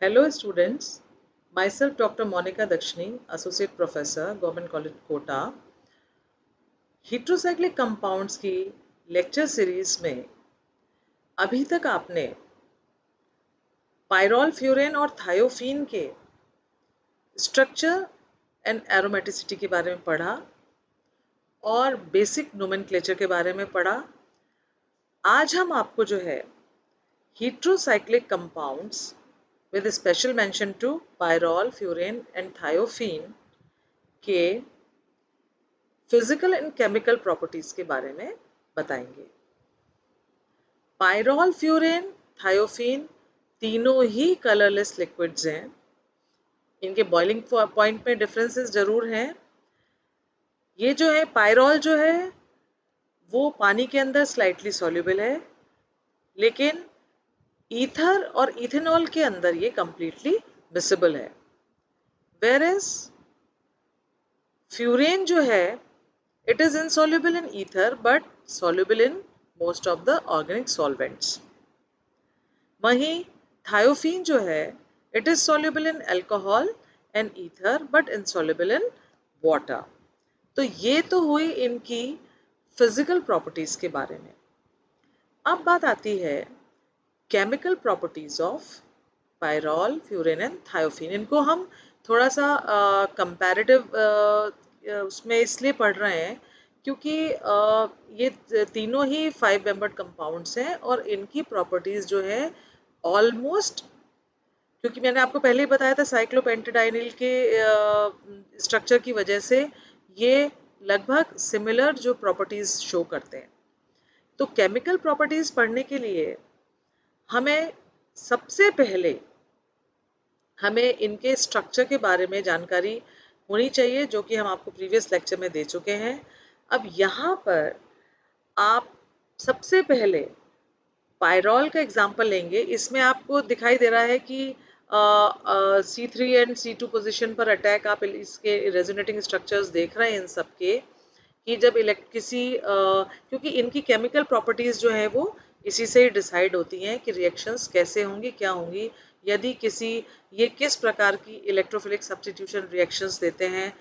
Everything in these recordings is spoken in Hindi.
Hello students, myself Dr. Monica Dakshini, Associate Professor, Government College Kota. Heterocyclic compounds की लेक्चर सीरीज में अभी तक आपने पायरोल फ्यूरेन और थायोफीन के स्ट्रक्चर एंड एरोमेटिसिटी के बारे में पढ़ा और बेसिक नोमेनक्लेचर के बारे में पढ़ा। आज हम आपको जो है heterocyclic compounds with special mention to pyrrole, furane and thiophene के फिजिकल एंड केमिकल प्रॉपर्टीज के बारे में बताएंगे। पायरोल, फ्यूरेन, थायोफीन तीनों ही कलरलेस लिक्विड्स हैं। इनके बॉइलिंग पॉइंट में डिफरेंसेस जरूर हैं। ये जो है पायरोल जो है वो पानी के अंदर स्लाइटली सॉल्युबल है, लेकिन ईथर और इथेनॉल के अंदर ये कंप्लीटली मिसिबल है। वेयरएज फ्यूरेन जो है it is insoluble in ether but soluble in most of the organic solvents. वहीं थायोफीन जो है it is soluble in alcohol and ether but insoluble in water. तो ये तो हुई इनकी फिजिकल प्रॉपर्टीज के बारे में। अब बात आती है chemical properties of pyrrole, furan and thiophene. इनको हम थोड़ा सा कंपैरेटिव उसमें इसलिए पढ़ रहे हैं क्योंकि ये तीनों ही 5 मेंबर्ड कंपाउंड्स हैं और इनकी प्रॉपर्टीज जो है ऑलमोस्ट, क्योंकि मैंने आपको पहले ही बताया था साइक्लोपेंटेडाइनिल के स्ट्रक्चर की वजह से ये लगभग सिमिलर जो प्रॉपर्टीज शो करते हैं। तो केमिकल प्रॉपर्टीज पढ़ने के लिए हमें सबसे पहले हमें इनके स्ट्रक्चर के बारे में जानकारी होनी चाहिए, जो कि हम आपको प्रीवियस लेक्चर में दे चुके हैं। अब यहाँ पर आप सबसे पहले पायरोल का एग्जाम्पल लेंगे। इसमें आपको दिखाई दे रहा है कि C3 एंड C2 पोजीशन पर अटैक, आप इसके रेजोनेटिंग स्ट्रक्चर्स देख रहे हैं इन सब के कि जब क्योंकि इनकी केमिकल प्रॉपर्टीज जो है वो इसी से ही डिसाइड होती हैं कि रिएक्शंस कैसे होंगी, क्या होंगी, यदि ये किस प्रकार की इलेक्ट्रोफिलिक सब्स्टिट्यूशन रिएक्शंस देते हैं।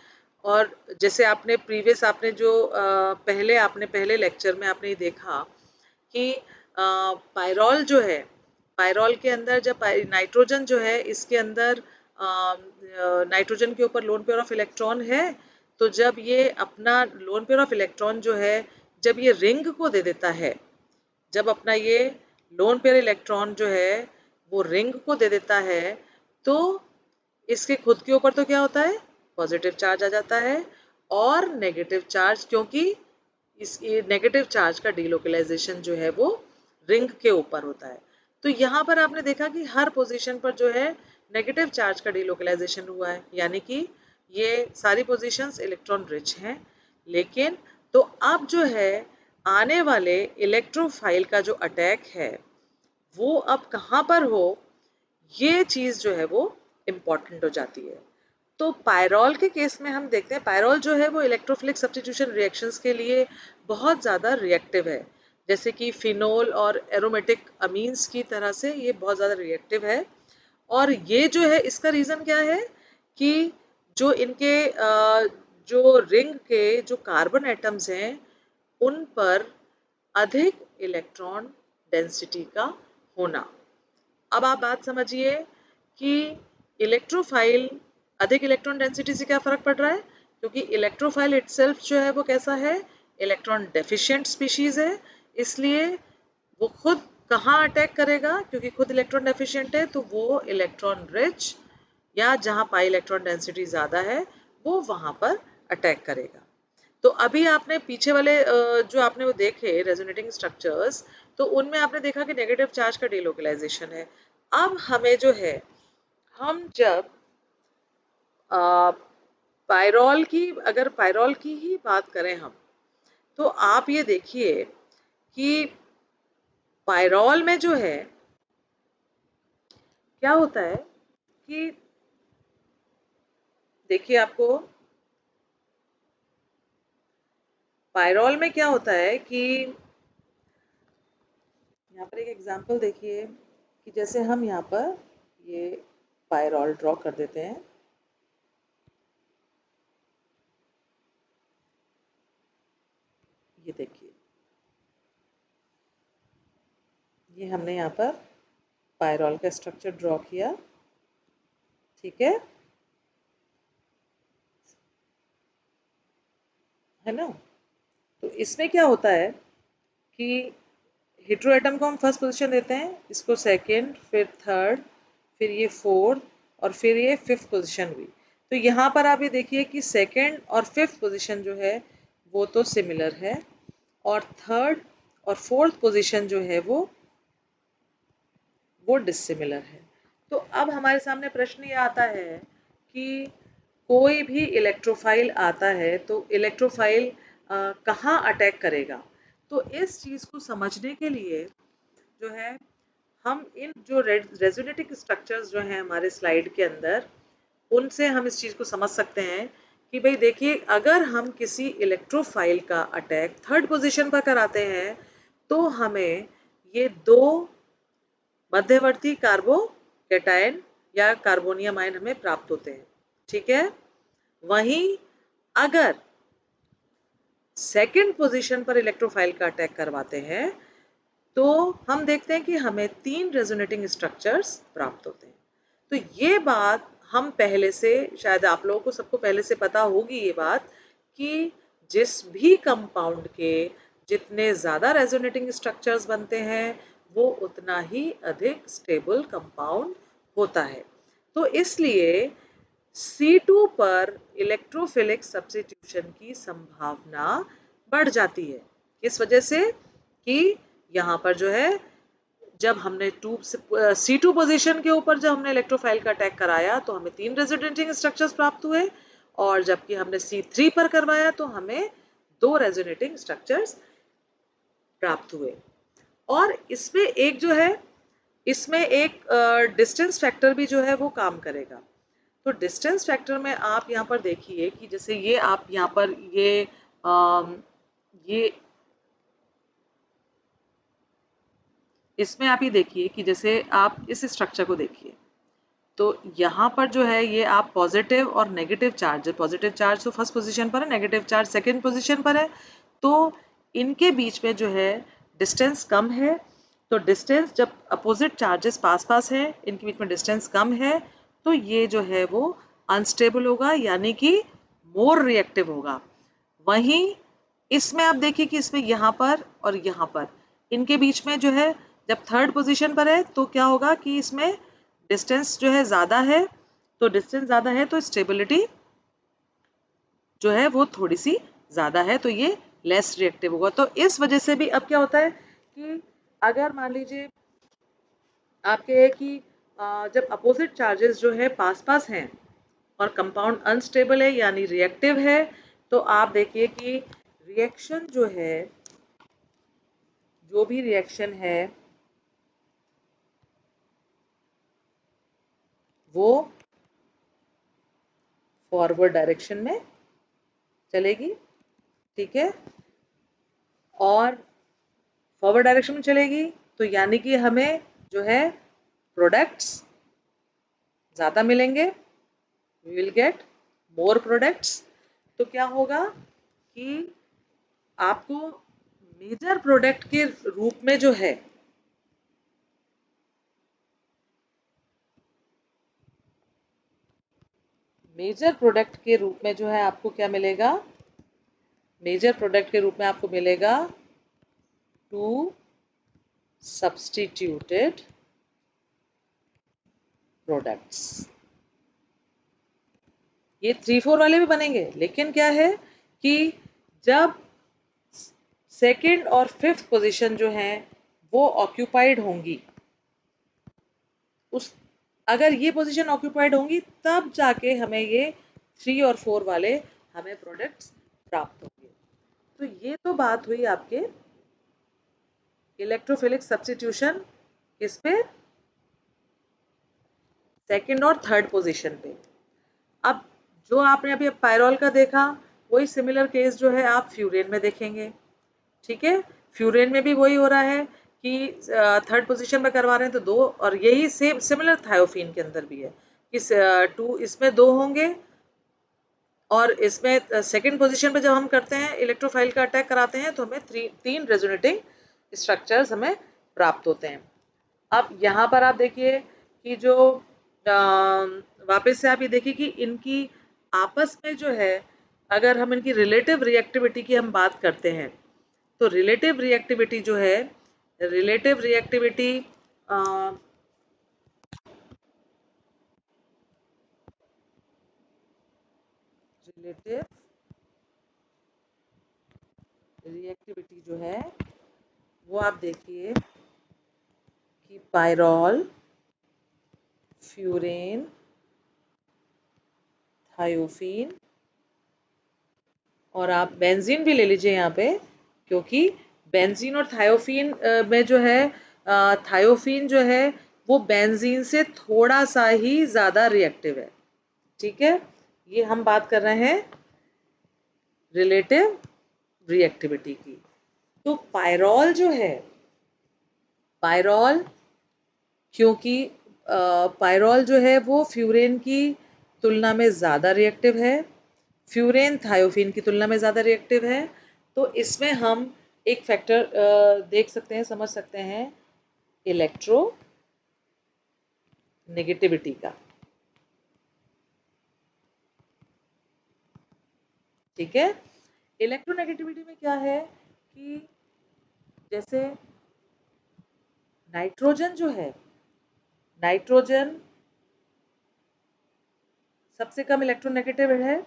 और जैसे आपने पहले लेक्चर में आपने देखा कि पायरोल जो है, पायरोल के अंदर जब नाइट्रोजन जो है इसके अंदर नाइट्रोजन के ऊपर लोन पेयर ऑफ इलेक्ट्रॉन है, तो जब ये अपना लोन पेयर ऑफ इलेक्ट्रॉन जो है जब ये रिंग को दे देता है, जब अपना ये लोन पेयर इलेक्ट्रॉन जो है वो रिंग को दे देता है, तो इसके खुद के ऊपर तो क्या होता है, पॉजिटिव चार्ज आ जाता है और नेगेटिव चार्ज, क्योंकि इस नेगेटिव चार्ज का डीलोकलाइजेशन जो है वो रिंग के ऊपर होता है। तो यहाँ पर आपने देखा कि हर पोजीशन पर जो है नेगेटिव चार्ज का डीलोकलाइजेशन हुआ है, यानी कि ये सारी पोजीशंस इलेक्ट्रॉन रिच हैं। लेकिन तो अब जो है आने वाले इलेक्ट्रोफाइल का जो अटैक है वो अब कहाँ पर हो, ये चीज जो है वो इम्पॉर्टेंट हो जाती है। तो पायरोल के केस में हम देखते हैं, पायरोल जो है वो इलेक्ट्रोफिलिक सब्स्टिट्यूशन रिएक्शंस के लिए बहुत ज़्यादा रिएक्टिव है। जैसे कि फिनोल और एरोमेटिक अमीन्स की तरह से ये बहुत ज़्यादा रिएक्टिव है। और ये जो है इसका रीज़न क्या है कि जो इनके जो रिंग के जो कार्बन एटम्स हैं उन पर अधिक इलेक्ट्रॉन डेंसिटी का होना। अब आप बात समझिए कि इलेक्ट्रोफाइल अधिक इलेक्ट्रॉन डेंसिटी से क्या फर्क पड़ रहा है, क्योंकि इलेक्ट्रोफाइल इटसेल्फ जो है वो कैसा है, इलेक्ट्रॉन डेफिशिएंट स्पीशीज है। इसलिए वो खुद कहाँ अटैक करेगा, क्योंकि खुद इलेक्ट्रॉन डेफिशिएंट है तो वो इलेक्ट्रॉन रिच या जहाँ पाई इलेक्ट्रॉन डेंसिटी ज़्यादा है वो वहाँ पर अटैक करेगा। तो अभी आपने पीछे वाले जो आपने वो देखे रेजोनेटिंग स्ट्रक्चर्स, तो उनमें आपने देखा कि नेगेटिव चार्ज का डिलोकलाइजेशन है। अब हमें जो है, हम जब अगर पायरोल की ही बात करें हम, तो आप ये देखिए कि पायरोल में जो है क्या होता है कि देखिए आपको पायरोल में क्या होता है कि यहाँ पर एक एग्जांपल देखिए कि जैसे हम यहाँ पर ये पायरॉल ड्रॉ कर देते हैं। ये देखिए, ये हमने यहाँ पर पायरॉल का स्ट्रक्चर ड्रॉ किया, ठीक है ना। तो इसमें क्या होता है कि हेटेरो एटम को हम फर्स्ट पोजीशन देते हैं, इसको सेकंड, फिर थर्ड, फिर ये फोर्थ और फिर ये फिफ्थ पोजीशन हुई। तो यहाँ पर आप ये देखिए कि सेकंड और फिफ्थ पोजीशन जो है वो तो सिमिलर है, और थर्ड और फोर्थ पोजीशन जो है वो डिसिमिलर है। तो अब हमारे सामने प्रश्न ये आता है कि कोई भी इलेक्ट्रोफाइल आता है तो इलेक्ट्रोफाइल कहाँ अटैक करेगा। तो इस चीज़ को समझने के लिए जो है हम इन जो रेजोनेटिंग स्ट्रक्चर्स जो हैं हमारे स्लाइड के अंदर, उनसे हम इस चीज़ को समझ सकते हैं कि भाई देखिए, अगर हम किसी इलेक्ट्रोफाइल का अटैक थर्ड पोजीशन पर कराते हैं तो हमें ये दो मध्यवर्ती कार्बोकैटायन या कार्बोनियम आयन हमें प्राप्त होते हैं, ठीक है। वहीं अगर सेकंड पोजीशन पर इलेक्ट्रोफाइल का अटैक करवाते हैं तो हम देखते हैं कि हमें 3 रेजोनेटिंग स्ट्रक्चर्स प्राप्त होते हैं। तो ये बात हम पहले से, शायद आप लोगों को सबको पहले से पता होगी ये बात, कि जिस भी कंपाउंड के जितने ज़्यादा रेजोनेटिंग स्ट्रक्चर्स बनते हैं वो उतना ही अधिक स्टेबल कंपाउंड होता है। तो इसलिए C2 पर इलेक्ट्रोफिलिक सब्स्टिट्यूशन की संभावना बढ़ जाती है। किस वजह से? कि यहाँ पर जो है जब हमने C2 पोजीशन के ऊपर जब हमने इलेक्ट्रोफाइल का अटैक कराया तो हमें 3 रेजोनेटिंग स्ट्रक्चर्स प्राप्त हुए, और जबकि हमने C3 पर करवाया तो हमें 2 रेजोनेटिंग स्ट्रक्चर्स प्राप्त हुए। और इसमें एक जो है, इसमें एक डिस्टेंस फैक्टर भी जो है वो काम करेगा। तो डिस्टेंस फैक्टर में आप यहाँ पर देखिए कि जैसे ये आप यहाँ पर ये इसमें आप ये देखिए कि जैसे आप इस स्ट्रक्चर को देखिए, तो यहाँ पर जो है ये आप पॉजिटिव और नेगेटिव चार्ज, पॉजिटिव चार्ज तो फर्स्ट पोजीशन पर है, नेगेटिव चार्ज सेकंड पोजीशन पर है, तो इनके बीच में जो है डिस्टेंस कम है। तो डिस्टेंस जब अपोजिट चार्जेस पास पास है, इनके बीच में डिस्टेंस कम है, तो ये जो है वो अनस्टेबल होगा, यानी कि मोर रिएक्टिव होगा। वहीं इसमें आप देखिए कि इसमें यहाँ पर और यहाँ पर इनके बीच में जो है जब थर्ड पोजीशन पर है तो क्या होगा कि इसमें डिस्टेंस जो है ज़्यादा है, तो डिस्टेंस ज़्यादा है तो स्टेबिलिटी जो है वो थोड़ी सी ज़्यादा है, तो ये लेस रिएक्टिव होगा। तो इस वजह से भी अब क्या होता है कि अगर मान लीजिए आपके है कि जब अपोजिट चार्जेस जो है पास पास हैं और कंपाउंड अनस्टेबल है यानी रिएक्टिव है, तो आप देखिए कि रिएक्शन जो है, जो भी रिएक्शन है वो फॉरवर्ड डायरेक्शन में चलेगी, ठीक है। और फॉरवर्ड डायरेक्शन में चलेगी तो यानी कि हमें जो है प्रोडक्ट्स ज़्यादा मिलेंगे, we will get more products. तो क्या होगा कि आपको मेजर प्रोडक्ट के रूप में जो है मेजर प्रोडक्ट के रूप में जो है आपको क्या मिलेगा, मेजर प्रोडक्ट के रूप में आपको मिलेगा टू सब्स्टिट्यूटेड प्रोडक्ट्स। ये 3-4 वाले भी बनेंगे, लेकिन क्या है कि जब सेकंड और फिफ्थ पोजीशन जो है वो ऑक्यूपाइड होंगी, उस अगर ये पोजीशन ऑक्यूपाइड होंगी तब जाके हमें ये 3 और 4 वाले हमें प्रोडक्ट्स प्राप्त होंगे। तो ये तो बात हुई आपके इलेक्ट्रोफिलिक सब्स्टिट्यूशन किस पे, सेकंड और थर्ड पोजीशन पे। अब जो आपने अभी पायरोल का देखा, वही सिमिलर केस जो है आप फ्यूरेन में देखेंगे, ठीक है। फ्यूरेन में भी वही हो रहा है कि थर्ड पोजीशन में करवा रहे हैं तो 2, और यही सेम सिमिलर थायोफीन के अंदर भी है, इस 2 इसमें 2 होंगे और इसमें सेकंड पोजीशन पे जब हम करते हैं इलेक्ट्रोफाइल का अटैक कराते हैं तो हमें 3 रेजोनेटिंग स्ट्रक्चर्स हमें प्राप्त होते हैं। अब यहाँ पर आप देखिए कि जो वापस से आप ये देखिए कि इनकी आपस में जो है, अगर हम इनकी रिलेटिव रिएक्टिविटी की हम बात करते हैं तो रिलेटिव रिएक्टिविटी जो है, रिलेटिव रिएक्टिविटी रिलेटिव रिएक्टिविटी जो है वो आप देखिए कि पायरॉल, फ्यूरेन, थायोफीन और आप बेंजीन भी ले लीजिए यहाँ पे, क्योंकि बेंजीन और थायोफीन में जो है थायोफीन जो है वो बेंजीन से थोड़ा सा ही ज़्यादा रिएक्टिव है। ठीक है, ये हम बात कर रहे हैं रिलेटिव रिएक्टिविटी की। तो पायरॉल जो है, पायरॉल क्योंकि पायरॉल जो है वो फ्यूरेन की तुलना में ज़्यादा रिएक्टिव है, फ्यूरेन थायोफीन की तुलना में ज़्यादा रिएक्टिव है। तो इसमें हम एक फैक्टर देख सकते हैं, समझ सकते हैं, इलेक्ट्रो नेगेटिविटी का। ठीक है, इलेक्ट्रोनेगेटिविटी में क्या है कि जैसे नाइट्रोजन जो है, नाइट्रोजन सबसे कम इलेक्ट्रोनेगेटिव है,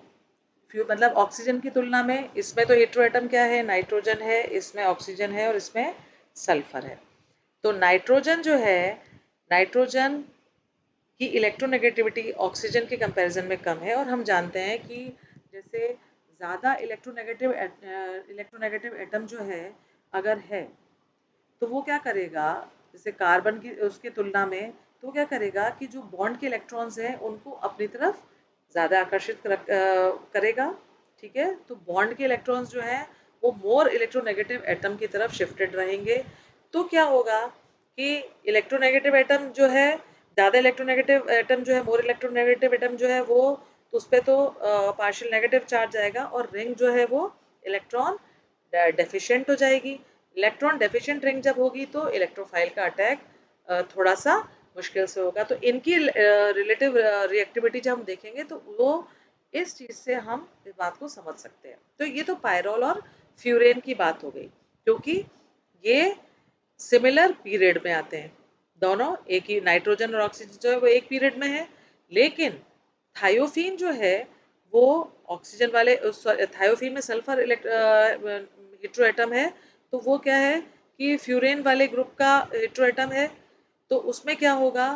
मतलब ऑक्सीजन की तुलना में। इसमें तो हेटेरो एटम क्या है, नाइट्रोजन है, इसमें ऑक्सीजन है और इसमें सल्फर है। तो नाइट्रोजन जो है, नाइट्रोजन की इलेक्ट्रोनेगेटिविटी ऑक्सीजन के कंपैरिजन में कम है। और हम जानते हैं कि जैसे ज़्यादा इलेक्ट्रोनेगेटिव एटम जो है अगर है तो वो क्या करेगा, जैसे कार्बन की उसकी तुलना में, तो वो क्या करेगा कि जो बॉन्ड के इलेक्ट्रॉन्स हैं उनको अपनी तरफ ज़्यादा आकर्षित करेगा। ठीक है, तो बॉन्ड के इलेक्ट्रॉन्स जो हैं वो मोर इलेक्ट्रोनेगेटिव एटम की तरफ शिफ्टेड रहेंगे। तो क्या होगा कि इलेक्ट्रोनेगेटिव एटम जो है, ज़्यादा इलेक्ट्रोनेगेटिव एटम जो है, मोर इलेक्ट्रोनेगेटिव एटम जो है वो, तो उस पर तो पार्शियल नेगेटिव चार्ज आएगा और रिंग जो है वो इलेक्ट्रॉन डेफिशिएंट हो जाएगी। इलेक्ट्रॉन डेफिशिएंट रिंग जब होगी तो इलेक्ट्रोफाइल का अटैक थोड़ा सा मुश्किल से होगा। तो इनकी रिलेटिव रिएक्टिविटी जब हम देखेंगे तो वो इस चीज़ से हम इस बात को समझ सकते हैं। तो ये तो पायरॉल और फ्यूरेन की बात हो गई, क्योंकि ये सिमिलर पीरियड में आते हैं। दोनों एक ही, नाइट्रोजन और ऑक्सीजन जो है वो एक पीरियड में है, लेकिन थायोफीन जो है वो ऑक्सीजन वाले, थायोफीन में सल्फर हेटेरो एटम है, तो वो क्या है कि फ्यूरेन वाले ग्रुप का हेटेरो एटम है। तो उसमें क्या होगा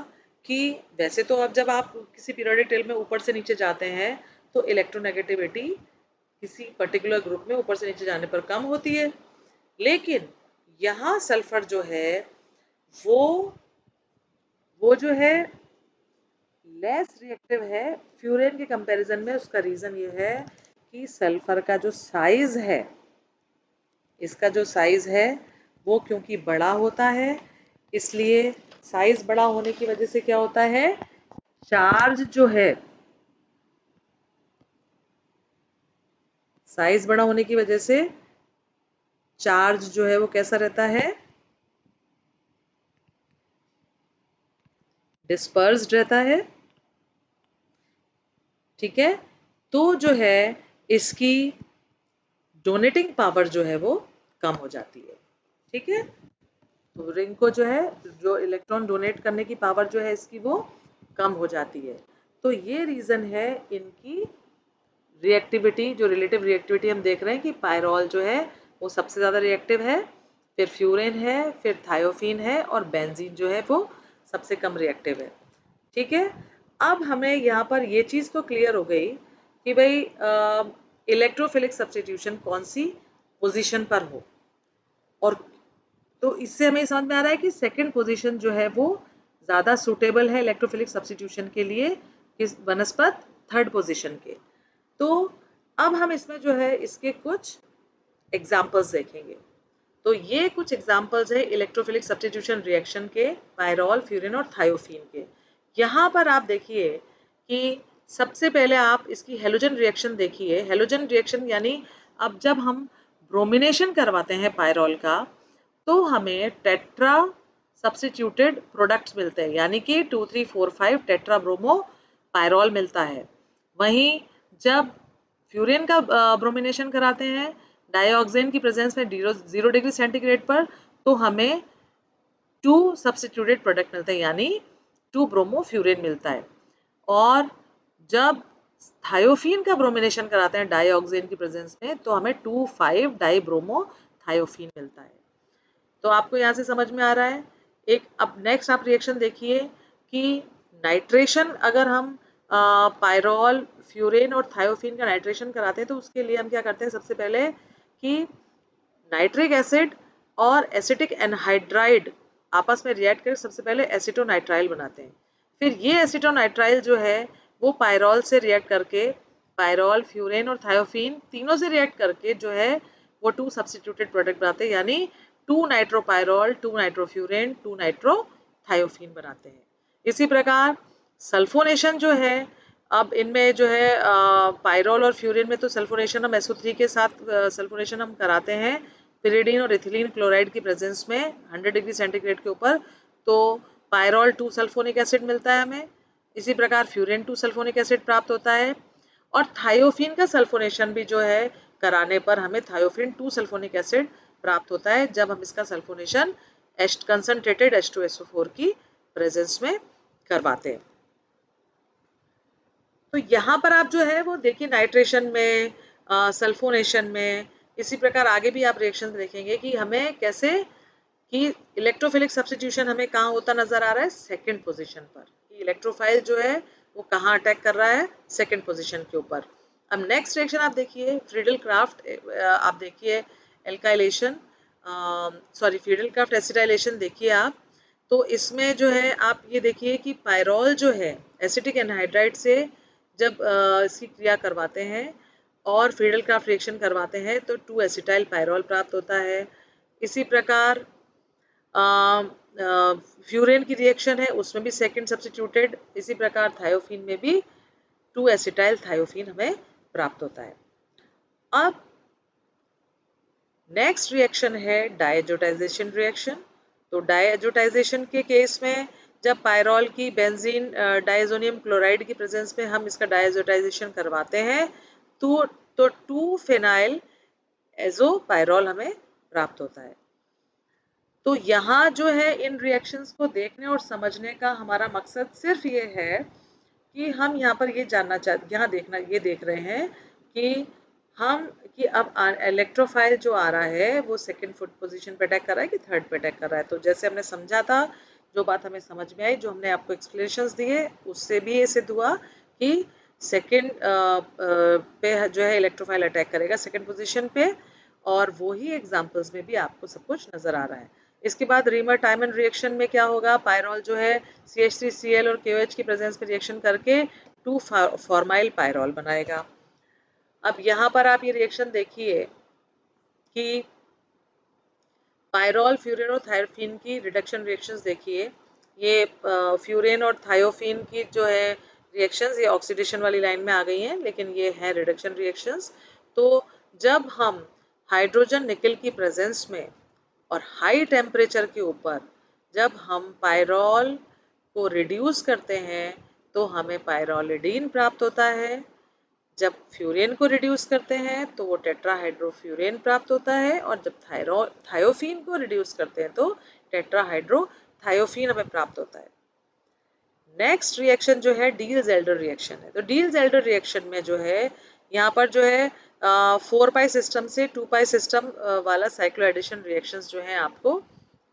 कि वैसे तो अब जब आप किसी पीरियोडिक टेबल में ऊपर से नीचे जाते हैं तो इलेक्ट्रोनेगेटिविटी किसी पर्टिकुलर ग्रुप में ऊपर से नीचे जाने पर कम होती है, लेकिन यहाँ सल्फर जो है वो वो जो है लेस रिएक्टिव है फ्यूरेन के कंपैरिजन में। उसका रीजन ये है कि सल्फर का जो साइज है, इसका जो साइज है वो क्योंकि बड़ा होता है, इसलिए साइज बड़ा होने की वजह से क्या होता है, चार्ज जो है, साइज बड़ा होने की वजह से चार्ज जो है वो कैसा रहता है, डिस्पर्स्ड रहता है। ठीक है, तो जो है इसकी डोनेटिंग पावर जो है वो कम हो जाती है। ठीक है, तो रिंग को जो है, जो इलेक्ट्रॉन डोनेट करने की पावर जो है इसकी वो कम हो जाती है। तो ये रीज़न है इनकी रिएक्टिविटी, जो रिलेटिव रिएक्टिविटी हम देख रहे हैं कि पायरॉल जो है वो सबसे ज़्यादा रिएक्टिव है, फिर फ्यूरेन है, फिर थायोफीन है और बेंजीन जो है वो सबसे कम रिएक्टिव है। ठीक है, अब हमें यहाँ पर ये चीज़ तो क्लियर हो गई कि भाई इलेक्ट्रोफिलिक सब्स्टिट्यूशन कौन सी पोजीशन पर हो, और तो इससे हमें समझ में आ रहा है कि सेकंड पोजीशन जो है वो ज़्यादा सूटेबल है इलेक्ट्रोफिलिक सब्स्टिट्यूशन के लिए किस बनस्पत थर्ड पोजीशन के। तो अब हम इसमें जो है इसके कुछ एग्जाम्पल्स देखेंगे। तो ये कुछ एग्जाम्पल्स है इलेक्ट्रोफिलिक सब्स्टिट्यूशन रिएक्शन के, पायरॉल, फ्यूरिन और थायोफीन के। यहाँ पर आप देखिए कि सबसे पहले आप इसकी हेलोजन रिएक्शन देखिए। हेलोजन रिएक्शन यानी अब जब हम ब्रोमिनेशन करवाते हैं पायरॉल का, तो हमें टेट्रा सब्स्टिट्यूटेड प्रोडक्ट्स मिलते हैं, यानी कि 2345 टेट्रा ब्रोमो पायरॉल मिलता है। वहीं जब फ्यूरेन का ब्रोमिनेशन कराते हैं डाइऑक्सेन की प्रेजेंस में 0 डिग्री सेंटीग्रेड पर, तो हमें 2 सब्स्टिट्यूटेड प्रोडक्ट मिलते हैं, यानी 2 ब्रोमो फ्यूरेन मिलता है। और जब थायोफीन का ब्रोमिनेशन कराते हैं डाइऑक्सेन की प्रेजेंस में, तो हमें 2,5 डाई ब्रोमो थायोफीन मिलता है। तो आपको यहाँ से समझ में आ रहा है। एक अब नेक्स्ट आप रिएक्शन देखिए कि नाइट्रेशन अगर हम पायरॉल, फ्यूरेन और थायोफीन का नाइट्रेशन कराते हैं, तो उसके लिए हम क्या करते हैं, सबसे पहले कि नाइट्रिक एसिड और एसिटिक एनहाइड्राइड आपस में रिएक्ट कर सबसे पहले एसिटोनाइट्राइल बनाते हैं। फिर ये एसिटोनाइट्राइल जो है वो पायरॉल से रिएक्ट करके, पायरॉल, फ्यूरेन और थायोफीन तीनों से रिएक्ट करके जो है वो 2 सब्स्टिट्यूटेड प्रोडक्ट बनाते हैं, यानी 2 नाइट्रोपायरॉल, 2 नाइट्रोफ्यूरेन, 2 नाइट्रोथायोफीन बनाते हैं। इसी प्रकार सल्फोनेशन जो है, अब इनमें जो है पायरॉल और फ्यूरेन में तो सल्फोनेशन हम SO3 के साथ सल्फोनेशन हम कराते हैं पिरिडीन और इथिलीन क्लोराइड की प्रेजेंस में 100 डिग्री सेंटीग्रेड के ऊपर, तो पायरॉल 2 सल्फोनिक एसिड मिलता है हमें। इसी प्रकार फ्यूरेन 2 सल्फोनिक एसिड प्राप्त होता है। और थायोफीन का सल्फोनेशन भी जो है कराने पर हमें थायोफीन 2 सल्फोनिक एसिड प्राप्त होता है, जब हम इसका सल्फोनेशन कंसंट्रेटेड H2SO4 की प्रेजेंस में करवाते हैं। तो यहाँ पर आप जो है वो देखिए नाइट्रेशन में, सल्फोनेशन में, इसी प्रकार आगे भी आप रिएक्शन देखेंगे कि हमें कैसे कि इलेक्ट्रोफिलिक सब्स्टिट्यूशन हमें कहाँ होता नजर आ रहा है, सेकंड पोजीशन पर। कि इलेक्ट्रोफाइल जो है वो कहाँ अटैक कर रहा है, सेकंड पोजीशन के ऊपर। अब नेक्स्ट रिएक्शन आप देखिए फ्रीडल क्राफ्ट, आप देखिए alkylation, sorry Friedel craft acetylation देखिए आप। तो इसमें जो है आप ये देखिए कि पायरॉल जो है एसिटिक एनहाइड्राइड से जब इसकी क्रिया करवाते हैं और फ्रीडल क्राफ्ट रिएक्शन करवाते हैं, तो 2 एसिटाइल पायरॉल प्राप्त होता है। इसी प्रकार फ्यूरेन की रिएक्शन है, उसमें भी सेकंड सब्स्टिट्यूटेड, इसी प्रकार थायोफीन में भी 2 एसिटाइल थायोफीन हमें प्राप्त होता है। अब नेक्स्ट रिएक्शन है डायजोटाइजेशन रिएक्शन। तो डायजोटाइजेशन के केस में जब पायरॉल की बेंजीन डाइजोनियम क्लोराइड की प्रेजेंस में हम इसका डायजोटाइजेशन करवाते हैं, तो 2 फेनाइल एजोपायरॉल हमें प्राप्त होता है। तो यहाँ जो है इन रिएक्शंस को देखने और समझने का हमारा मकसद सिर्फ ये है कि हम यहाँ पर ये जानना चाहते, यहाँ देखना, ये देख रहे हैं कि हम कि अब इलेक्ट्रोफाइल जो आ रहा है वो सेकंड फुट पोजीशन पे अटैक कर रहा है कि थर्ड पे अटैक कर रहा है। तो जैसे हमने समझा था, जो बात हमें समझ में आई, जो हमने आपको एक्सप्लेनेशंस दिए, उससे भी ये सिद्ध हुआ कि सेकंड पे जो है इलेक्ट्रोफाइल अटैक करेगा सेकंड पोजीशन पे, और वो ही एग्जाम्पल्स में भी आपको सब कुछ नजर आ रहा है। इसके बाद रीमर टाइमन रिएक्शन में क्या होगा, पायरॉल जो है CH3Cl और KOH की प्रेजेंस में रिएक्शन करके 2 फॉर्माइल पायरॉल बनाएगा। अब यहाँ पर आप ये रिएक्शन देखिए कि पायरॉल, फ्यूरेन और थायोफीन की रिडक्शन रिएक्शंस देखिए। ये फ्यूरेन और थायोफीन की जो है रिएक्शंस, ये ऑक्सीडेशन वाली लाइन में आ गई हैं, लेकिन ये है रिडक्शन रिएक्शंस। तो जब हम हाइड्रोजन निकल की प्रेजेंस में और हाई टेम्परेचर के ऊपर जब हम पायरॉल को रिड्यूस करते हैं, तो हमें पायरोलिडीन प्राप्त होता है। जब फ्यूरेन को रिड्यूस करते हैं तो वो टेट्राहाइड्रोफ्यूरेन प्राप्त होता है, और जब थायोफीन को रिड्यूस करते हैं तो टेट्राहाइड्रोथायोफीन हमें प्राप्त होता है। नेक्स्ट रिएक्शन जो है डील-ज़ेल्डर रिएक्शन है। तो डील-ज़ेल्डर रिएक्शन में जो है यहाँ पर जो है 4 पाई सिस्टम से 2 पाई सिस्टम वाला साइक्लोएडिशन रिएक्शंस जो है आपको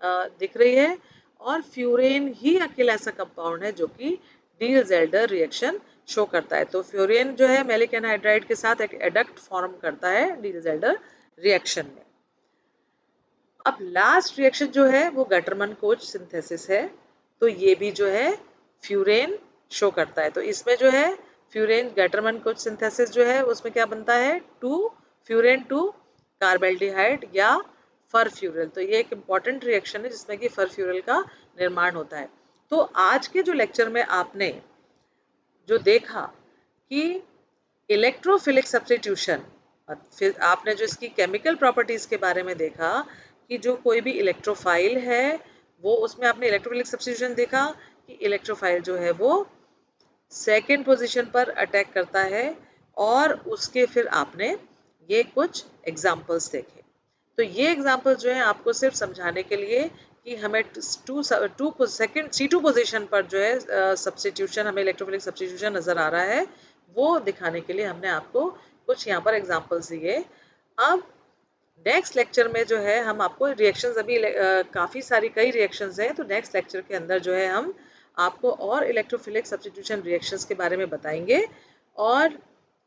दिख रही है, और फ्यूरेन ही अकेला ऐसा कंपाउंड है जो कि डील-ज़ेल्डर रिएक्शन शो करता है। तो फ्यूरेन जो है मैलिक एनहाइड्राइड के साथ एक एडक्ट फॉर्म करता है डील-ज़ेल्डर रिएक्शन में। अब लास्ट रिएक्शन जो है वो गटरमन कोच सिंथेसिस है। तो ये भी जो है फ्यूरेन शो करता है। तो इसमें जो है फ्यूरेन गटरमन कोच सिंथेसिस जो है उसमें क्या बनता है, 2 फ्यूरेन 2 कार्बल्डिहाइड या फरफ्यूरल। तो ये एक इम्पॉर्टेंट रिएक्शन है जिसमें कि फरफ्यूरल का निर्माण होता है। तो आज के जो लेक्चर में आपने जो देखा कि इलेक्ट्रोफिलिक सब्स्टिट्यूशन, फिर आपने जो इसकी केमिकल प्रॉपर्टीज के बारे में देखा कि जो कोई भी इलेक्ट्रोफाइल है वो उसमें आपने इलेक्ट्रोफिलिक सब्स्टिट्यूशन देखा कि इलेक्ट्रोफाइल जो है वो सेकेंड पोजीशन पर अटैक करता है, और उसके फिर आपने ये कुछ एग्जाम्पल्स देखे। तो ये एग्जाम्पल जो है आपको सिर्फ समझाने के लिए कि हमें सेकंड C2 पोजीशन पर जो है सब्स्टिट्यूशन, हमें इलेक्ट्रोफिलिक सब्स्टिट्यूशन नजर आ रहा है, वो दिखाने के लिए हमने आपको कुछ यहाँ पर एग्जाम्पल्स दिए। अब नेक्स्ट लेक्चर में जो है हम आपको रिएक्शंस, अभी काफ़ी सारी कई रिएक्शंस हैं, तो नेक्स्ट लेक्चर के अंदर जो है हम आपको और इलेक्ट्रोफिलिक सब्स्टिट्यूशन रिएक्शंस के बारे में बताएंगे, और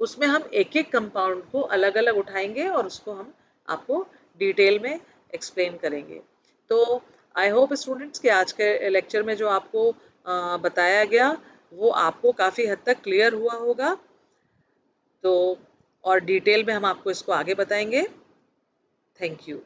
उसमें हम एक एक कंपाउंड को अलग अलग उठाएंगे और उसको हम आपको डिटेल में एक्सप्लेन करेंगे। तो आई होप स्टूडेंट्स कि आज के लेक्चर में जो आपको बताया गया वो आपको काफ़ी हद तक क्लियर हुआ होगा। तो और डिटेल में हम आपको इसको आगे बताएंगे। Thank you.